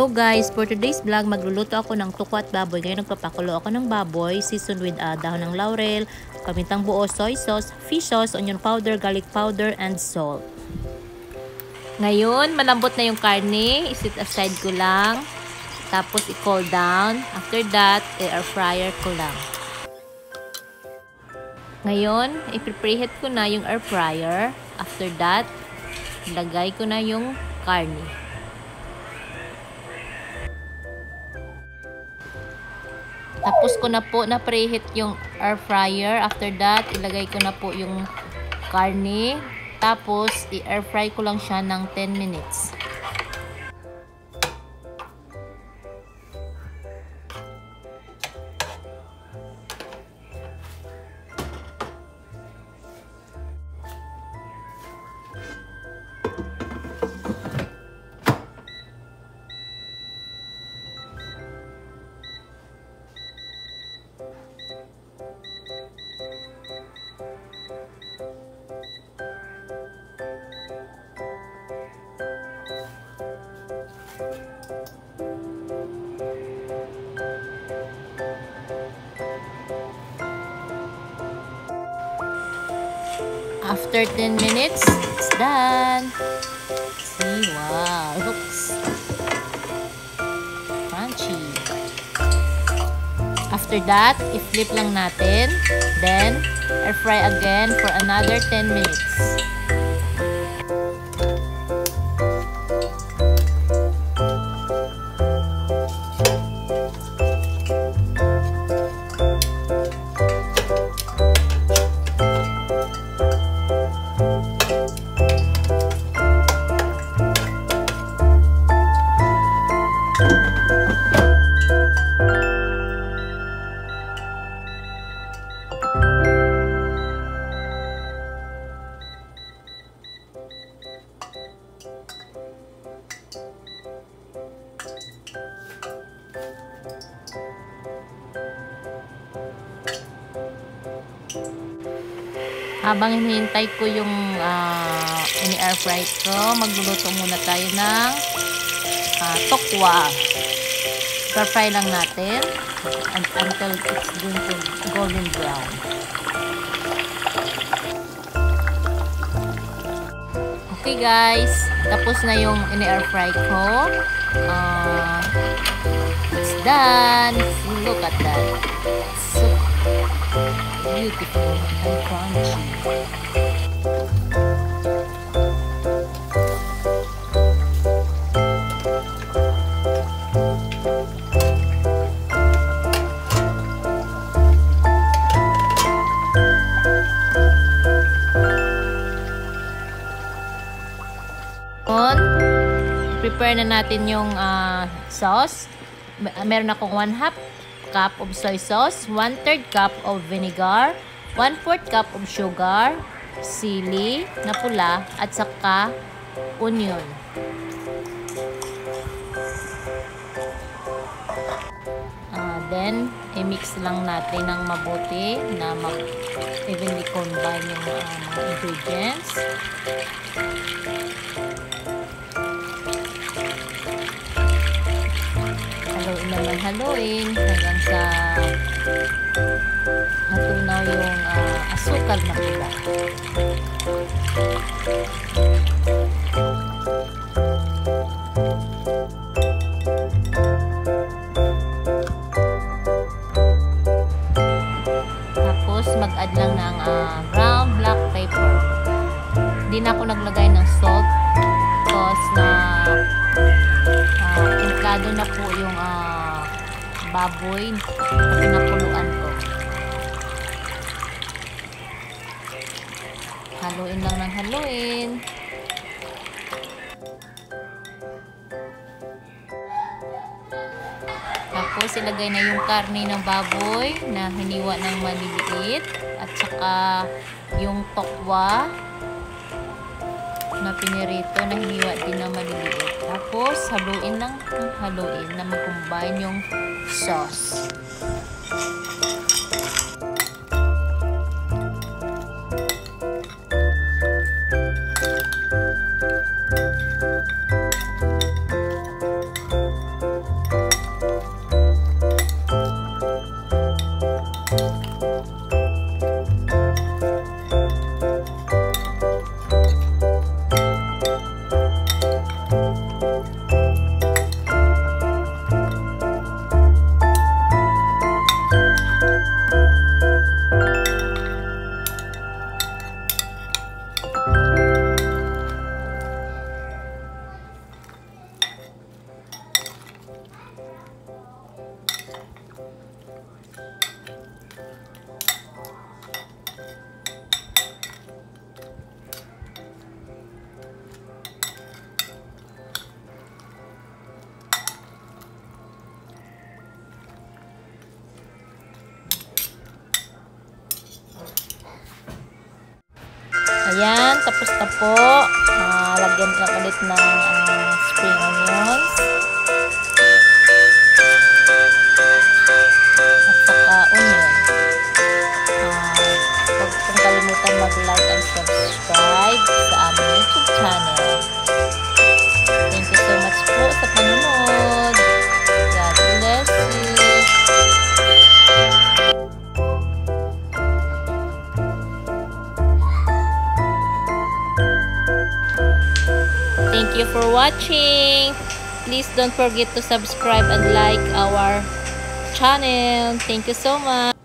Hello guys! For today's vlog, magluluto ako ng tuko at baboy. Ngayon nagpapakulo ako ng baboy, seasoned with dahon ng laurel, pamintang buo, soy sauce, fish sauce, onion powder, garlic powder, and salt. Ngayon, malambot na yung karne. I-set aside ko lang. Tapos i-cool down. After that, i-air fryer ko lang. Ngayon, i-preheat ko na yung air fryer. After that, ilagay ko na yung karne. Tapos ko na po na preheat yung air fryer. After that, ilagay ko na po yung karne. Tapos, i-air fry ko lang siya ng 10 minutes. After 10 minutes, it's done. See, wow, it looks crunchy. After that, i-flip lang natin. Then, air fry again for another 10 minutes. Habang hinihintay ko yung ini-air fry ko, magluluto muna tayo ng tokwa. Air fry lang natin until it's going to golden brown. Okay guys, tapos na yung ini-air fry ko. It's done. Look at that. So beautiful and crunchy. Prepare na natin yung sauce. Meron akong 1/2 cup of soy sauce, 1/3 cup of vinegar, 1/4 cup of sugar, sili na pula, at saka onion. Then, i-mix lang natin ng mabuti na evenly combine yung mga ingredients. Haluin naman haluin hanggang sa natunaw yung asukal na pula. Tapos mag-add lang ng ground black pepper. Hindi na ako naglagay ng salt because templado na po yung baboy na pinakuluan ko. Haluin lang ng haluin. Tapos ilagay na yung karne ng baboy na hiniwa ng maliliit at saka yung tokwa na pinirito na hiniwa din ng maliliit. Tapos haluin lang ng haluin na mag-combine yung sauce. Ayan, tapos na po. Lagyan lang ulit ng spring onions. At saka onion. Huwag pong kalimutan mag-like and subscribe sa aming YouTube channel. Thank you so much po sa panonood. God bless you. Thank you for watching. Please don't forget to subscribe and like our channel. Thank you so much.